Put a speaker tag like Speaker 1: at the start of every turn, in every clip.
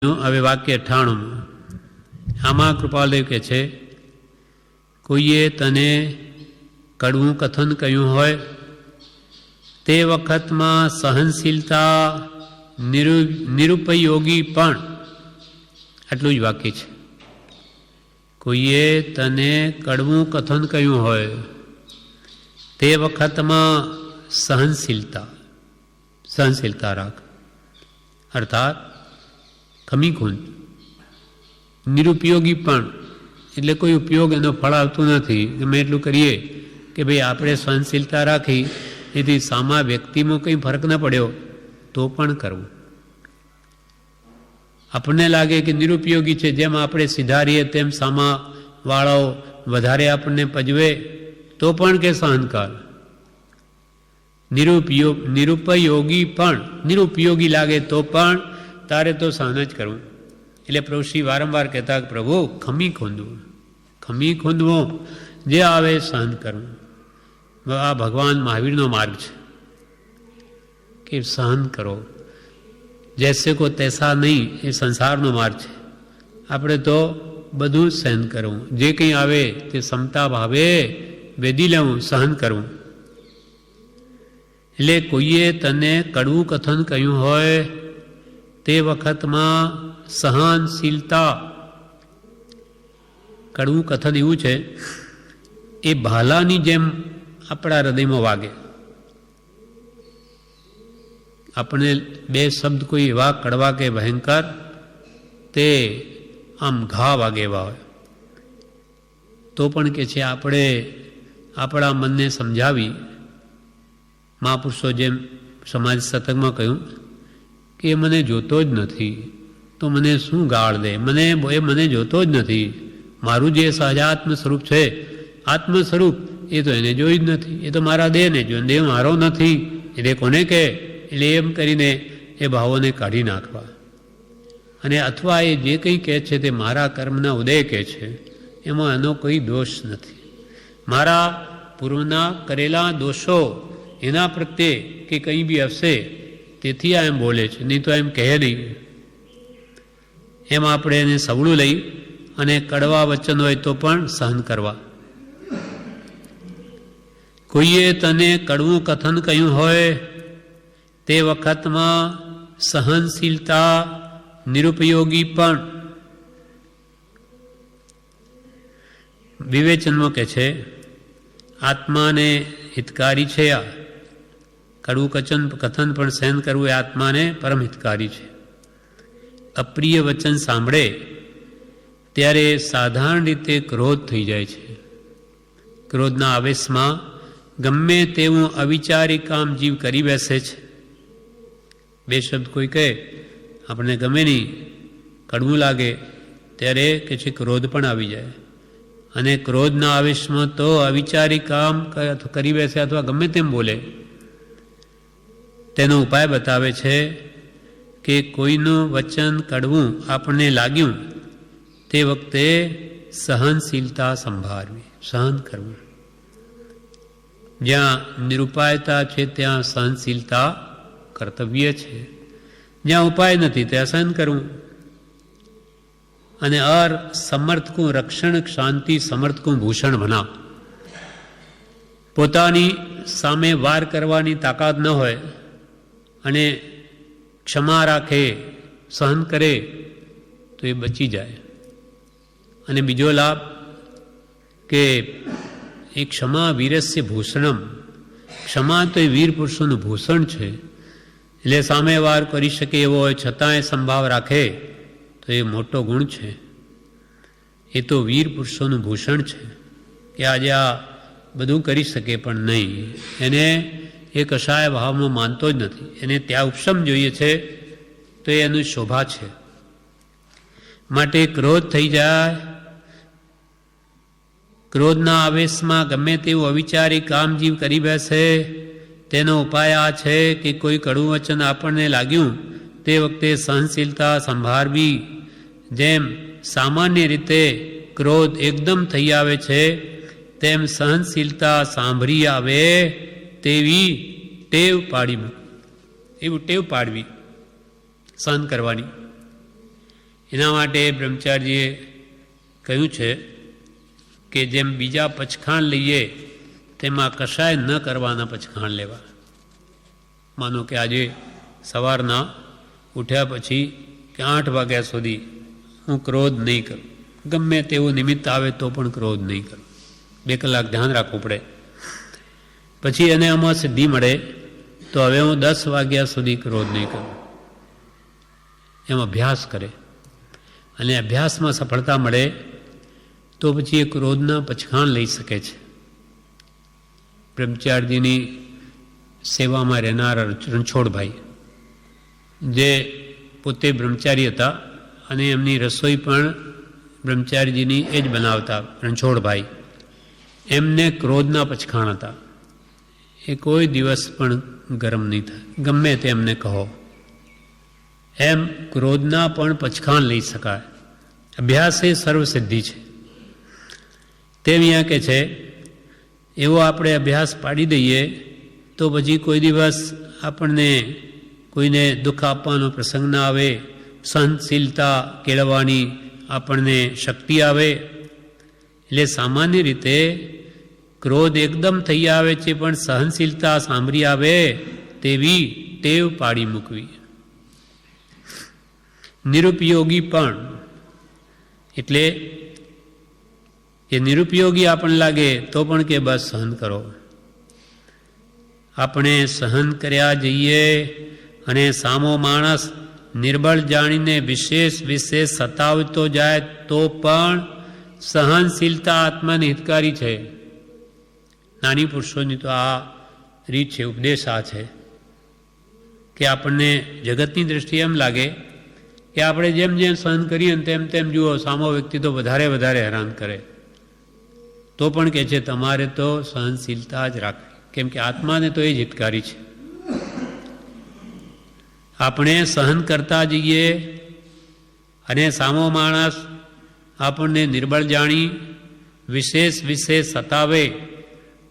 Speaker 1: હવે વાક્ય 98 આમાં કૃપાલદેવ કહે છે, કોઈએ તને કડવું કથન કહ્યું હોય તે વખતમાં સહનશીલતા નિરુપયોગી પણ, આટલું જ વાક્ય છે. કોઈએ તને કડવું કથન કહ્યું હોય તે વખતમાં સહનશીલતા રાખ, અર્થાત ખમી ખૂન. નિરુપયોગી પણ એટલે કોઈ ઉપયોગ એનો ફળ આવતું નથી. અમે એટલું કરીએ કે ભાઈ આપણે સહનશીલતા રાખી એથી સામા વ્યક્તિમાં કંઈ ફરક ન પડ્યો તો પણ કરવું. આપણને લાગે કે નિરુપયોગી છે, જેમ આપણે સીધારીએ તેમ સામા વાળાઓ વધારે આપણને પજવે તો પણ કે સહનકાર. નિરુપયોગી પણ, નિરુપયોગી લાગે તો પણ તારે તો સહન જ કરવું. એટલે પ્રભુશ્રી વારંવાર કહેતા પ્રભુ ખમી ખૂંદવું, જે આવે સહન કરવું. આ ભગવાન મહાવીરનો માર્ગ છે કે સહન કરો, જૈસે કો તૈસા નહીં, એ સંસારનો માર્ગ છે. આપણે તો બધું સહન કરવું, જે કંઈ આવે તે ક્ષમતા ભાવે વેદી લેવું, સહન કરવું. એટલે કોઈએ તને કડવું કથન કહ્યું હોય તે વખતમાં સહનશીલતા. કડવું કથન એવું છે, એ ભાલાની જેમ આપણા હૃદયમાં વાગે. આપણે બે શબ્દ કોઈ એવા કડવા કે ભયંકર, તે આમ ઘા વાગે એવા હોય તો પણ કે છે આપણે આપણા મનને સમજાવી. મહાપુરુષો જેમ સમાજ સત્સંગમાં કહ્યું કે એ મને જોતો જ નથી તો મને શું ગાળ દે, મને જોતો જ નથી. મારું જે સહજાત્મ સ્વરૂપ છે, આત્મ સ્વરૂપ, એ તો એને જોઈ જ નથી. એ તો મારા દેહને જોઈ, દેહ મારો નથી, એ દેહ કોને કહે. એટલે એમ કરીને એ ભાવોને કાઢી નાખવા. અને અથવા એ જે કંઈ કહે છે તે મારા કર્મના ઉદય કહે છે, એમાં એનો કોઈ દોષ નથી. મારા પૂર્વના કરેલા દોષો એના પ્રત્યે કે કંઈ બી હશે તેથી આ એમ બોલે છે, નહીં તો એમ કહે નહીં. એમ આપણે એને સવળું લઈ અને કડવા વચન હોય તો પણ સહન કરવા. કોઈએ તને કડવું કથન કહ્યું હોય તે વખતમાં સહનશીલતા નિરુપયોગી પણ. વિવેચનમાં કહે છે આત્માને હિતકારી છે. આ કડવું કથન પણ સહન કરવું એ આત્માને પરમ હિતકારી છે. અપ્રિય વચન સાંભળે ત્યારે સાધારણ રીતે ક્રોધ થઈ જાય છે. ક્રોધના આવેશમાં ગમે તેવું અવિચારી કામ જીવ કરી બેસે છે. બે શબ્દ કોઈ કહે આપણને ગમે નહીં, કડવું લાગે, ત્યારે કે છે ક્રોધ પણ આવી જાય. અને ક્રોધના આવેશમાં તો અવિચારી કામ કરી બેસે અથવા ગમે તેમ બોલે. તેનો ઉપાય બતાવે છે કે કોઈનું વચન કડવું આપણને લાગ્યું તે વખતે સહનશીલતા સંભાળવી, સહન કરવું. જ્યાં નિરુપાયતા છે ત્યાં સહનશીલતા કર્તવ્ય છે. જ્યાં ઉપાય નથી ત્યાં સહન કરવું. અને સમર્થકું રક્ષણ શાંતિ સમર્થકું ભૂષણ બના. પોતાની સામે વાર કરવાની તાકાત ન હોય અને ક્ષમા રાખે, સહન કરે તો એ બચી જાય. અને બીજો લાભ કે એ ક્ષમા વીરસ્ય ભૂષણમ, ક્ષમા તો એ વીર પુરુષોનું ભૂષણ છે. એટલે સામે વાર કરી શકે એવો હોય છતાંય સંભાવ રાખે તો એ મોટો ગુણ છે. એ તો વીર પુરુષોનું ભૂષણ છે કે આજે આ બધું કરી શકે પણ નહીં, એને એ કશાય ભાવમાં માનતો જ નથી. એને ત્યાં ઉપશમ જોઈએ છે તો એ એનું શોભા છે. માટે ક્રોધ થઈ જાય, ક્રોધના આવેશમાં ગમે તેવું અવિચારી કામ જીવ કરી બેસે, તેનો ઉપાય આ છે કે કોઈ કડવું વચન આપણને લાગ્યું તે વખતે સહનશીલતા સંભાળવી. જેમ સામાન્ય રીતે ક્રોધ એકદમ થઈ આવે છે તેમ સહનશીલતા સાંભળી આવે તેવી ટેવ પાડવી, સહન કરવાની. એના માટે બ્રહ્મચારીજીએ કહ્યું છે કે જેમ બીજા પચખાણ લઈએ તેમાં કશાય ન કરવાના પચખાણ લેવા. માનો કે આજે સવારના ઉઠ્યા પછી કે 8 વાગ્યા સુધી હું ક્રોધ નહીં કરું, ગમે તેવું નિમિત્ત આવે તો પણ ક્રોધ નહીં કરું, 2 કલાક ધ્યાન રાખવું પડે. પછી એને આમાં સિદ્ધિ મળે તો હવે હું 10 વાગ્યા સુધી ક્રોધ નહીં કરું. એમ અભ્યાસ કરે અને અભ્યાસમાં સફળતા મળે તો પછી એ ક્રોધના પચખાણ લઈ શકે છે. બ્રહ્મચારીજીની સેવામાં રહેનારા રણછોડભાઈ, જે પોતે બ્રહ્મચારી હતા અને એમની રસોઈ પણ બ્રહ્મચારીજીની એ જ બનાવતા, રણછોડભાઈ, એમને ક્રોધના પચખાણ હતા. એ કોઈ દિવસ પણ ગરમ નહીં થાય, ગમે તે એમને કહો. એમ ક્રોધના પણ પચખાણ લઈ શકાય. અભ્યાસ એ સર્વસિદ્ધિ છે. તેમ અહીંયા કે છે એવો આપણે અભ્યાસ પાડી દઈએ તો પછી કોઈ દિવસ આપણને કોઈને દુઃખ આપવાનો પ્રસંગ ના આવે, સહનશીલતા કેળવવાની આપણને શક્તિ આવે. એટલે સામાન્ય રીતે ક્રોધ એકદમ થઈ આવે છે, પણ સહનશીલતા સાંભળી આવે તેવી ટેવ પાડી મૂકવી. નિરુપયોગી પણ, એટલે એ નિરુપયોગી આપણને લાગે તો પણ કે બસ સહન કરો. આપણે સહન કર્યા જઈએ અને સામો માણસ નિર્બળ જાણીને વિશેષ સતાવતો જાય તો પણ સહનશીલતા આત્માને હિતકારી છે. નાની પુરુષોની તો આ રીત છે, ઉપદેશ આ છે કે આપણને જગતની દ્રષ્ટિએ એમ લાગે કે આપણે જેમ જેમ સહન કરીએ ને તેમ તેમ જુઓ સામો વ્યક્તિ તો વધારે હેરાન કરે. તો પણ કહે છે તમારે તો સહનશીલતા જ રાખવી, કેમ કે આત્માને તો એ જ હિતકારી છે. આપણે સહન કરતા જઈએ અને સામો માણસ આપણને નિર્બળ જાણી વિશેષ સતાવે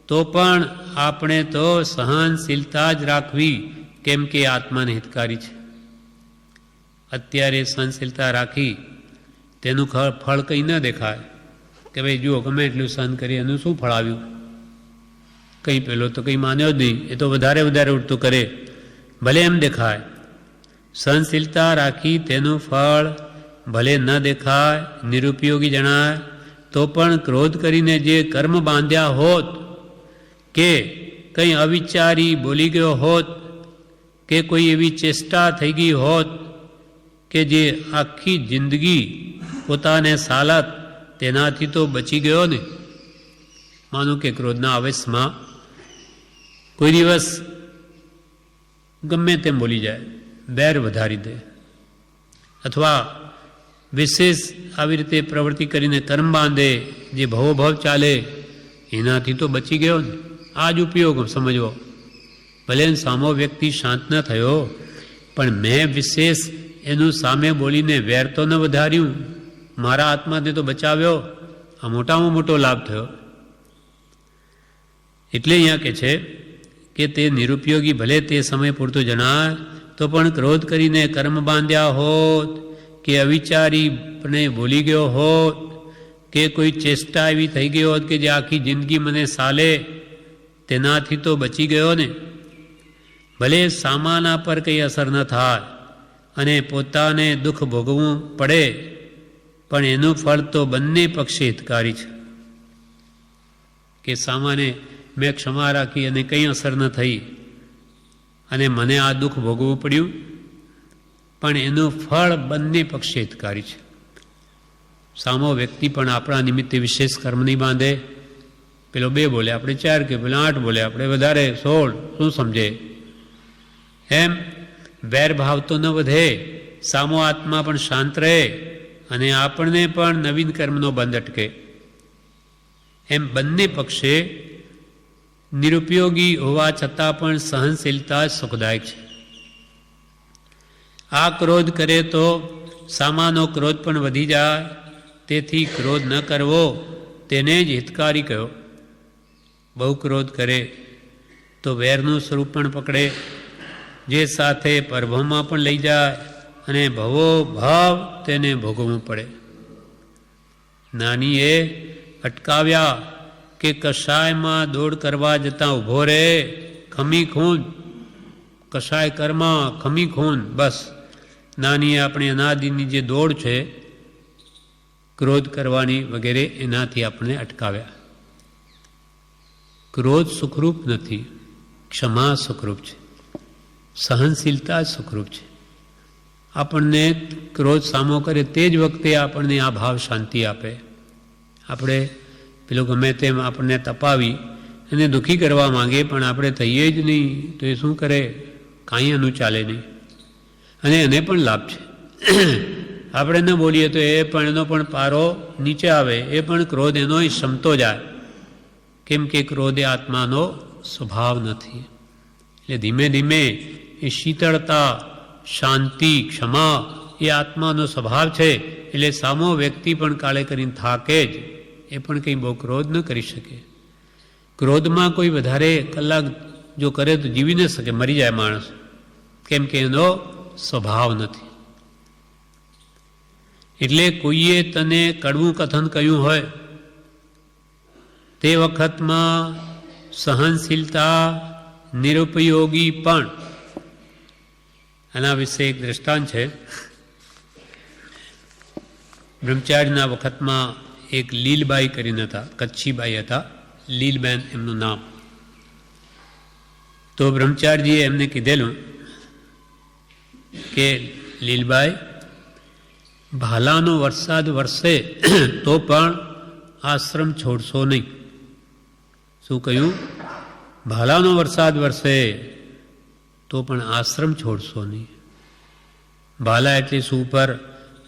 Speaker 1: તો પણ આપણે તો સહનશીલતા જ રાખવી, કેમ કે આત્માને હિતકારી છે. અત્યારે સહનશીલતા રાખી તેનું ફળ કંઈ ન દેખાય કે ભાઈ જુઓ ગમે એટલું સહન કરી એનું શું ફળ આવ્યું, કંઈ પેલો તો કંઈ માન્યો જ નહીં, એ તો વધારે ઉડતું કરે, ભલે એમ દેખાય. સહનશીલતા રાખી તેનું ફળ ભલે ન દેખાય, નિરુપયોગી જણાય, તો પણ ક્રોધ કરીને જે કર્મ બાંધ્યા હોત કે કંઈ અવિચારી બોલી ગયો હોત કે કોઈ એવી ચેષ્ટા થઈ ગઈ હોત કે જે આખી જિંદગી પોતાને સાલત તેનાથી તો બચી ગયો ને. માનો કે ક્રોધના આવેશમાં કોઈ દિવસ ગમે તેમ બોલી જાય, વેર વધારી દે, અથવા વિશેષ આવી રીતે પ્રવૃત્તિ કરીને કર્મ બાંધે જે ભવોભવ ચાલે, એનાથી તો બચી ગયો ને. આ જ ઉપયોગ સમજવો. ભલે સામો વ્યક્તિ શાંત ન થયો, પણ મેં વિશેષ એનું સામે બોલીને વેર તો ન વધાર્યું, મારા આત્માને તો બચાવ્યો. આ મોટામાં મોટો લાભ થયો. એટલે અહીંયા કે છે કે તે નિરુપયોગી ભલે તે સમય પૂરતું જણાય તો પણ ક્રોધ કરીને કર્મ બાંધ્યા હોત કે અવિચારીને બોલી ગયો હોત કે કોઈ ચેષ્ટા એવી થઈ ગઈ હોત કે જે આખી જિંદગી મને સાલે, તેનાથી તો બચી ગયો ને. ભલે સામાના પર કંઈ અસર ન થાય અને પોતાને દુઃખ ભોગવવું પડે, પણ એનું ફળ તો બંને પક્ષે હિતકારી છે. કે સામાને મેં ક્ષમા રાખી અને કંઈ અસર ન થઈ અને મને આ દુઃખ ભોગવવું પડ્યું, પણ એનું ફળ બંને પક્ષે હિતકારી છે. સામો વ્યક્તિ પણ આપણા નિમિત્તે વિશેષ કર્મ નહીં બાંધે. પેલો 2 બોલે આપણે 4 કે પેલો 8 બોલે આપણે વધારે 16, શું સમજે? એમ વેરભાવ તો ન વધે, સામો આત્મા પણ શાંત રહે અને આપણને પણ નવીન કર્મનો બંધ અટકે. એમ બંને પક્ષે નિરુપયોગી હોવા છતાં પણ સહનશીલતા સુખદાયક છે. આ ક્રોધ કરે તો સામાનો ક્રોધ પણ વધી જાય, તેથી ક્રોધ ન કરવો તેને જ હિતકારી કહ્યો. બહુ ક્રોધ કરે તો વેરનું સ્વરૂપ પણ પકડે, જે સાથે પરભવમાં પણ લઈ જાય અને ભવો ભાવ તેને ભોગવવું પડે. નાનીએ અટકાવ્યા કે કશાયમાં દોડ કરવા જતાં ઊભો રહે, ખમી ખૂન, કશાય કર્મા ખમી ખૂન. બસ નાનીએ આપણી અનાદિની જે દોડ છે ક્રોધ કરવાની વગેરે, એનાથી આપણે અટકાવ્યા. ક્રોધ સુખરૂપ નથી, ક્ષમા સુખરૂપ છે, સહનશીલતા સુખરૂપ છે. આપણને ક્રોધ સામો કરે તે જ વખતે આપણને આ ભાવ શાંતિ આપે. આપણે પેલું ગમે તેમ આપણને તપાવી અને દુઃખી કરવા માંગે, પણ આપણે થઈએ જ નહીં તો એ શું કરે? કાંઈ એનું ચાલે નહીં. અને એને પણ લાભ છે. આપણે ન બોલીએ તો એ પણ એનો પણ પારો નીચે આવે, એ પણ ક્રોધ એનો શમતો જાય. કેમ કે ક્રોધ એ આત્માનો સ્વભાવ નથી. એટલે ધીમે ધીમે એ શીતળતા, શાંતિ, ક્ષમા એ આત્માનો સ્વભાવ છે. એટલે સામો વ્યક્તિ પણ કાળે કરીને થાકે જ, એ પણ કંઈ બહુ ક્રોધ ન કરી શકે. ક્રોધમાં કોઈ વધારે કલાક જો કરે તો જીવી ન શકે, મરી જાય માણસ. કેમ કે એનો સ્વભાવ નથી. એટલે કોઈએ તને કડવું કથન કહ્યું હોય તે વખતમાં સહનશીલતા નિરુપયોગી પણ. આના વિશે એક દ્રષ્ટાંત છે. બ્રહ્મચારીના વખતમાં એક લીલબાઈ કરીને હતા, કચ્છીબાઈ હતા, લીલબેન એમનું નામ. તો બ્રહ્મચારીજીએ એમને કીધેલું કે લીલબાઈ, ભાલાનો વરસાદ વરસે તો પણ આશ્રમ છોડશો નહીં. શું કહ્યું? ભાલાનો વરસાદ વરસે તો પણ આશ્રમ છોડશો નહીં. ભાલા એટલે શું? ઉપર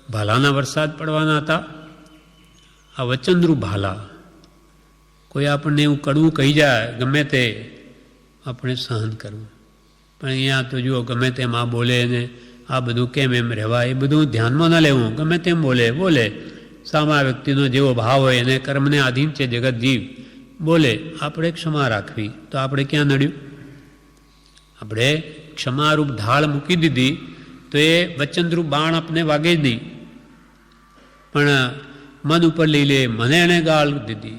Speaker 1: ભાલાના વરસાદ પડવાના હતા. આ વચનરૂપ ભાલા. કોઈ આપણને એવું કડવું કહી જાય ગમે તે, આપણે સહન કરવું. પણ અહીંયા તો જુઓ, ગમે તેમ આ બોલે ને આ બધું કેમ એમ રહેવાય, એ બધું ધ્યાનમાં ન લેવું. ગમે તેમ બોલે સામા વ્યક્તિનો જેવો ભાવ હોય, એને કર્મને આધીન છે જગત જીવ, બોલે, આપણે ક્ષમા રાખવી. તો આપણે ક્યાં નડ્યું? આપણે ક્ષમારૂપ ઢાળ મૂકી દીધી તો એ વચનરૂપ બાણ આપને વાગે જ નહીં. પણ મન ઉપર લઈ લે, મને એણે ગાળ દીધી,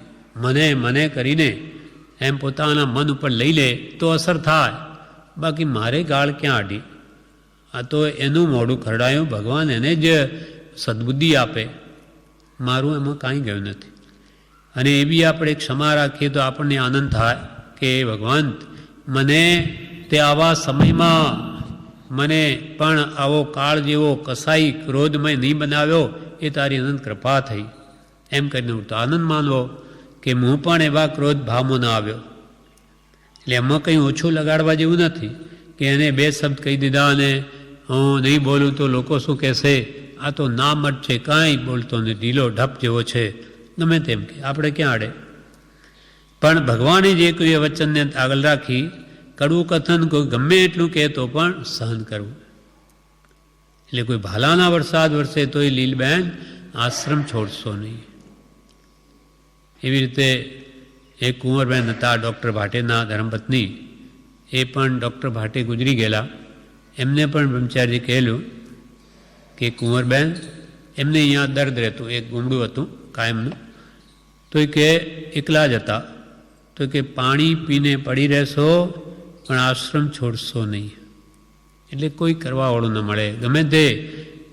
Speaker 1: મને કરીને એમ પોતાના મન ઉપર લઈ લે તો અસર થાય. બાકી મારે ગાળ ક્યાં આડી? આ તો એનું મોઢું ખરડાયું, ભગવાન એને જ સદબુદ્ધિ આપે, મારું એમાં કાંઈ ગયું નથી. અને એ બી આપણે ક્ષમા રાખીએ તો આપણને આનંદ થાય કે ભગવાન, મને તે આવા સમયમાં મને પણ આવો કાળ જેવો કસાઈ ક્રોધમય નહીં બનાવ્યો, એ તારી અનંત કૃપા થઈ. એમ કરીને તો આનંદ માનવો કે હું પણ એવા ક્રોધ ભાવમાં ન આવ્યો. એટલે એમાં કંઈ ઓછું લગાડવા જેવું નથી કે એને બે શબ્દ કહી દીધા અને હું નહીં બોલું તો લોકો શું કહેશે, આ તો નામટ છે, કાંઈ બોલતો નથી, ઢીલો ઢપ જેવો છે, ગમે તેમ કે આપણે ક્યાં આડે. પણ ભગવાને જે કોઈ વચનને આગળ રાખી, કડવું કથન કોઈ ગમે એટલું કહે તો પણ સહન કરવું. એટલે કોઈ ભાલાના વરસાદ વરસે તો એ લીલબેન આશ્રમ છોડશો નહીં. એવી રીતે એક કુંવરબેન હતા, ડૉક્ટર ભાટેના ધર્મપત્ની. એ પણ ડૉક્ટર ભાટે ગુજરી ગયેલા. એમને પણ બ્રહ્મચારી કહેલું કે કુંવરબેન, એમને અહીંયા દર્દ રહેતું, એક ગુમડું હતું કાયમનું. તો એ કે એકલા જ હતા. તો કે પાણી પીને પડી રહેશો પણ આશ્રમ છોડશો નહીં. એટલે કોઈ કરવાવાળું ન મળે, ગમે તે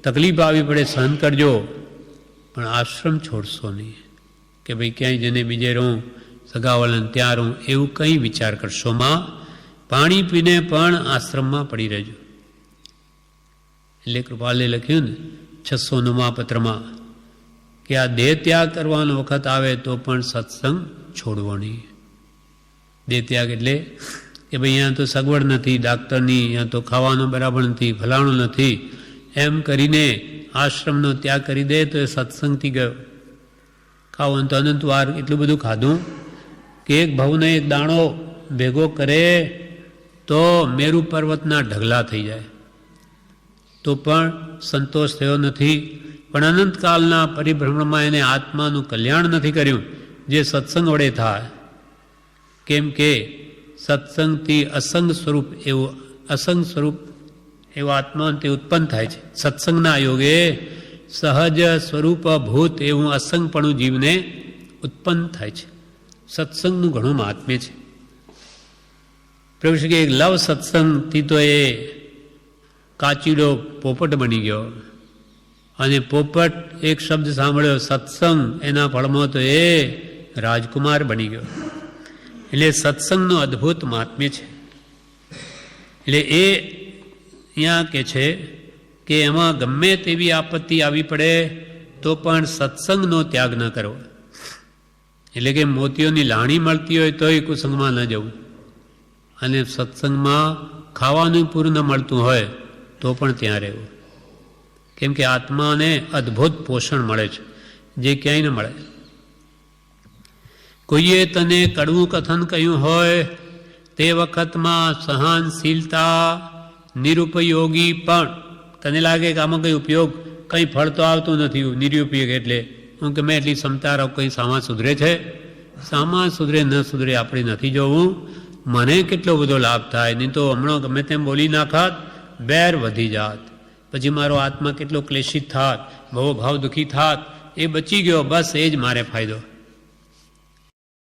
Speaker 1: તકલીફ આવી પડે સહન કરજો, પણ આશ્રમ છોડશો નહીં. કે ભાઈ ક્યાંય જઈને બીજે રહું, સગાવાળાને ત્યાં રહું, એવું કંઈ વિચાર કરશો માં. પાણી પીને પણ આશ્રમમાં પડી રહેજો. એટલે કૃપાલે લખ્યું ને 609મા પત્રમાં કે આ દેહ ત્યાગ કરવાનો વખત આવે તો પણ સત્સંગ છોડવો નહીં. દેહ ત્યાગ એટલે કે ભાઈ અહીંયા તો સગવડ નથી ડાક્ટરની, અહીંયા તો ખાવાનું બરાબર નથી, ફલાણું નથી, એમ કરીને આશ્રમનો ત્યાગ કરી દે તો એ સત્સંગથી ગયો. ખાવાનું તો અનંત વાર એટલું બધું ખાધું કે એક ભવને એક દાણો ભેગો કરે તો મેરુ પર્વતના ઢગલા થઈ જાય. તો પણ સંતોષ થયો નથી. પણ અનંતકાલના પરિભ્રમણમાં એને આત્માનું કલ્યાણ નથી કર્યું જે સત્સંગ વડે થાય. કેમ કે સત્સંગથી અસંગ સ્વરૂપ એવું અસંગ સ્વરૂપ એવો આત્મા તે ઉત્પન્ન થાય છે. સત્સંગના યોગે સહજ સ્વરૂપ ભૂત એવું અસંગપણું જીવને ઉત્પન્ન થાય છે. સત્સંગનું ઘણું મહાત્મ્ય છે. પ્રભુ શ્રી કે લવ સત્સંગથી તો એ કાચીડો પોપટ બની ગયો, અને પોપટ એક શબ્દ સાંભળ્યો સત્સંગ, એના ફળમાં તો એ રાજકુમાર બની ગયો. એટલે સત્સંગનું અદ્ભુત મહાત્મ્ય છે. એટલે એ અહીંયા કે છે કે એમાં ગમે તેવી આપત્તિ આવી પડે તો પણ સત્સંગનો ત્યાગ ન કરવો. એટલે કે મોતીઓની લાણી મળતી હોય તોય કુસંગમાં ન જવું, અને સત્સંગમાં ખાવાનું પૂરું ન મળતું હોય તો પણ ત્યાં રહેવું. કેમ કે આત્માને અદ્ભુત પોષણ મળે છે જે ક્યાંય ન મળે. કોઈએ તને કડવું કથન કહ્યું હોય તે વખતમાં સહનશીલતા નિરુપયોગી, પણ તને લાગે કે આમાં કંઈ ઉપયોગ, કંઈ ફળ તો આવતું નથી, નિરુપયોગ એટલે હું કે મેં એટલી ક્ષમતા રહું, કંઈ સામા સુધરે છે? સામા સુધરે ન સુધરે આપણે નથી જોવું. મને કેટલો બધો લાભ થાય, નહીં તો હમણાં ગમે તેમ બોલી નાખાત, બેર વધી જાત, પછી મારો આત્મા કેટલો ક્લેશિત થાત, બહુ ભાવ દુઃખી થાત, એ બચી ગયો, બસ એ જ મારે ફાયદો.